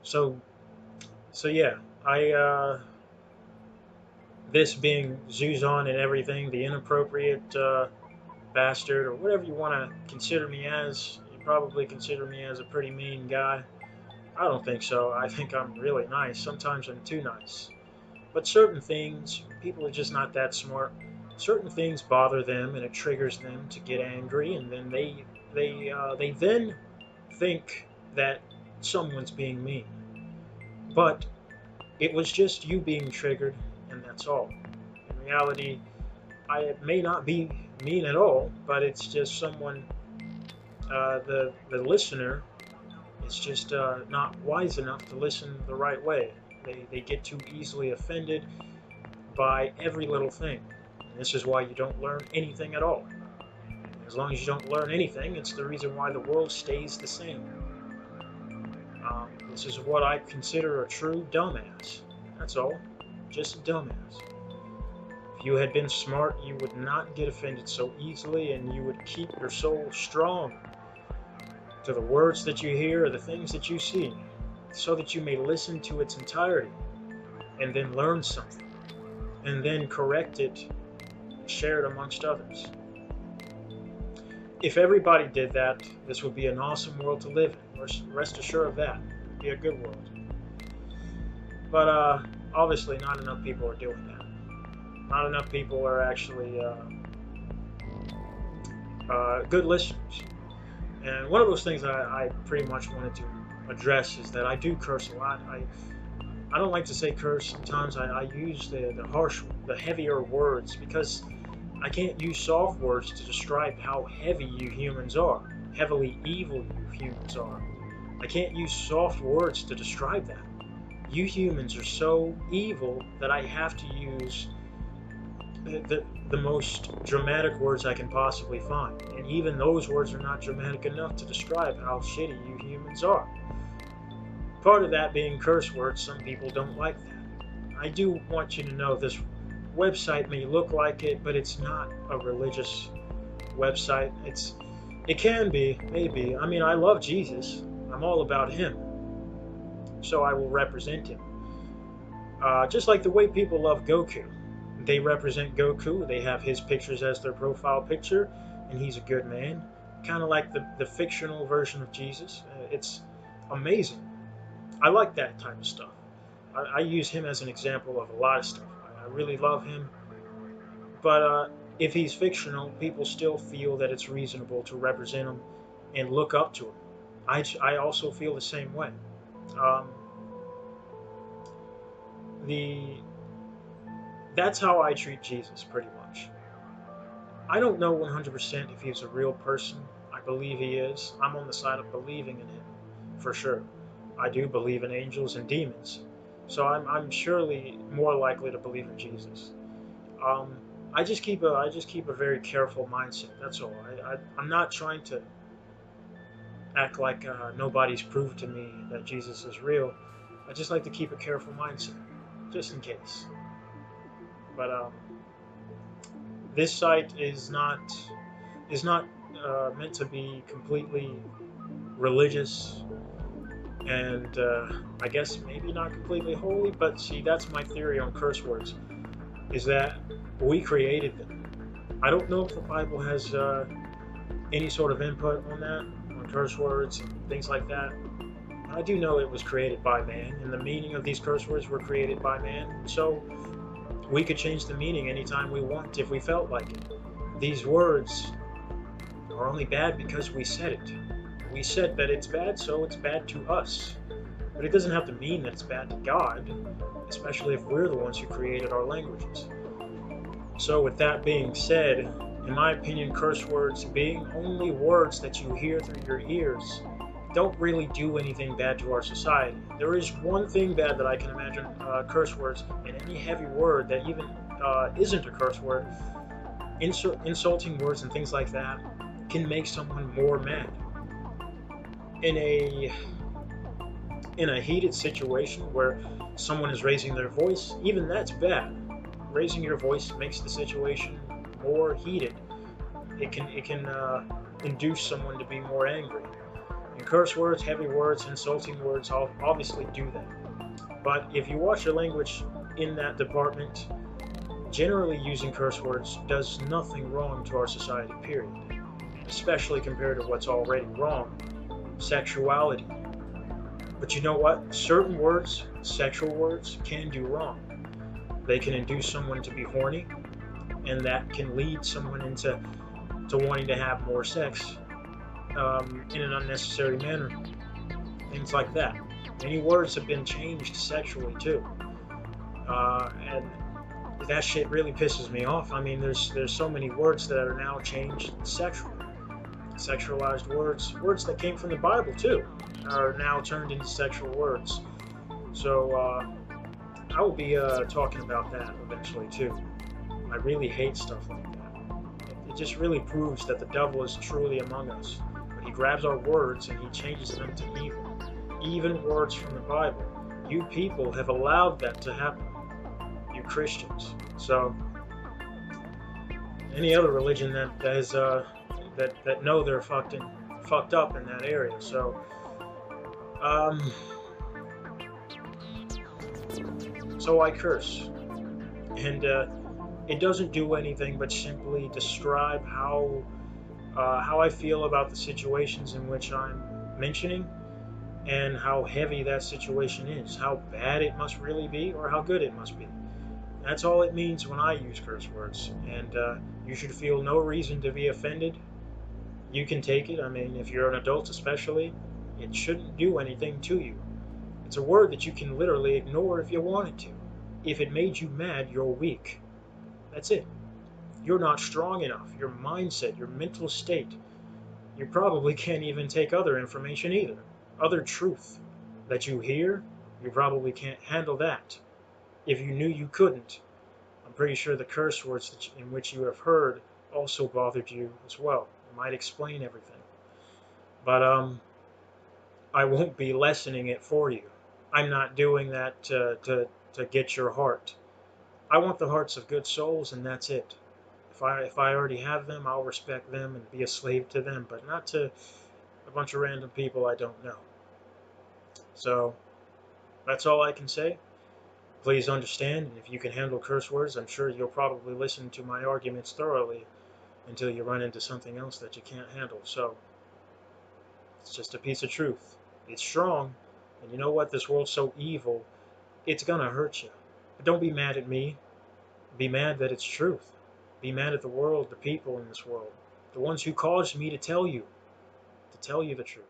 So so yeah, I this being Zuzon and everything, the inappropriate bastard or whatever you want to consider me as. You probably consider me as a pretty mean guy. I don't think so. I think I'm really nice. Sometimes I'm too nice. But certain things, people are just not that smart. Certain things bother them, and it triggers them to get angry, and then they then think that someone's being mean. But it was just you being triggered, and that's all. In reality, I may not be mean at all, but it's just someone, the listener is just not wise enough to listen the right way. They get too easily offended by every little thing. And this is why you don't learn anything at all. As long as you don't learn anything, it's the reason why the world stays the same. This is what I consider a true dumbass. That's all. Just a dumbass. If you had been smart, you would not get offended so easily, and you would keep your soul strong to the words that you hear or the things that you see, so that you may listen to its entirety and then learn something, and then correct it and share it amongst others. If everybody did that, this would be an awesome world to live in. Rest assured of that. It would be a good world. But obviously, not enough people are doing that. Not enough people are actually good listeners. And one of those things I pretty much wanted to address is that I do curse a lot. I don't like to say curse. Sometimes I use the harsh, the heavier words because I can't use soft words to describe how heavy you humans are, heavily evil you humans are. I can't use soft words to describe that. You humans are so evil that I have to use the most dramatic words I can possibly find. And even those words are not dramatic enough to describe how shitty you humans are. Part of that being curse words, some people don't like that. I do want you to know this website may look like it, but it's not a religious website. It can be, maybe. I mean, I love Jesus. I'm all about him. So I will represent him. Just like the way people love Goku. They represent Goku. They have his pictures as their profile picture, and he's a good man. Kind of like the fictional version of Jesus. It's amazing. I like that type of stuff. I use him as an example of a lot of stuff. I really love him. But if he's fictional, people still feel that it's reasonable to represent him and look up to him. I also feel the same way. Um, the That's how I treat Jesus, pretty much. I don't know 100% if he's a real person. I believe he is. I'm on the side of believing in him, for sure. I do believe in angels and demons, so I'm surely more likely to believe in Jesus. Um, I just keep a very careful mindset. That's all. I'm not trying to act like nobody's proved to me that Jesus is real. I just like to keep a careful mindset, just in case. But this site is not meant to be completely religious, and I guess maybe not completely holy. But see, that's my theory on curse words: is that we created them. I don't know if the Bible has any sort of input on that, on curse words and things like that. I do know it was created by man, and the meaning of these curse words were created by man. So we could change the meaning anytime we want if we felt like it. These words are only bad because we said it. We said that it's bad, so it's bad to us. But it doesn't have to mean that it's bad to God, especially if we're the ones who created our languages. So, with that being said, in my opinion, curse words, being only words that you hear through your ears, don't really do anything bad to our society. There is one thing bad that I can imagine: curse words, and any heavy word that even isn't a curse word, insulting words and things like that, can make someone more mad. In a heated situation where someone is raising their voice, even that's bad. Raising your voice makes the situation more heated. It can induce someone to be more angry. And curse words, heavy words, insulting words obviously do that. But if you watch your language in that department, generally using curse words does nothing wrong to our society, period. Especially compared to what's already wrong, sexuality. But you know what? Certain words, sexual words, can do wrong. They can induce someone to be horny, and that can lead someone into wanting to have more sex in an unnecessary manner. Things like that. Many words have been changed sexually too, and that shit really pisses me off. I mean, there's so many words that are now changed sexually. Sexualized words that came from the Bible too, are now turned into sexual words. So I will be talking about that eventually too. I really hate stuff like that. It just really proves that the devil is truly among us. But he grabs our words and he changes them to evil. Even words from the Bible. You people have allowed that to happen. You Christians. So any other religion that is that know they're fucked up in that area. So so I curse, and it doesn't do anything but simply describe how I feel about the situations in which I'm mentioning, and how heavy that situation is, how bad it must really be, or how good it must be. That's all it means when I use curse words, and you should feel no reason to be offended. You can take it. I mean, if you're an adult especially, it shouldn't do anything to you. It's a word that you can literally ignore if you wanted to. If it made you mad, you're weak. That's it. You're not strong enough. Your mindset, your mental state, you probably can't even take other information either. Other truth that you hear, you probably can't handle that. If you knew you couldn't, I'm pretty sure the curse words in which you have heard also bothered you as well. It might explain everything. But I won't be lessening it for you. I'm not doing that to get your heart. I want the hearts of good souls, and that's it. If I already have them, I'll respect them and be a slave to them, but not to a bunch of random people I don't know. So that's all I can say. Please understand, if you can handle curse words, I'm sure you'll probably listen to my arguments thoroughly until you run into something else that you can't handle. So it's just a piece of truth. It's strong, and you know what? This world's so evil, it's gonna hurt you. But don't be mad at me. Be mad that it's truth. Be mad at the world, the people in this world, the ones who caused me to tell you the truth.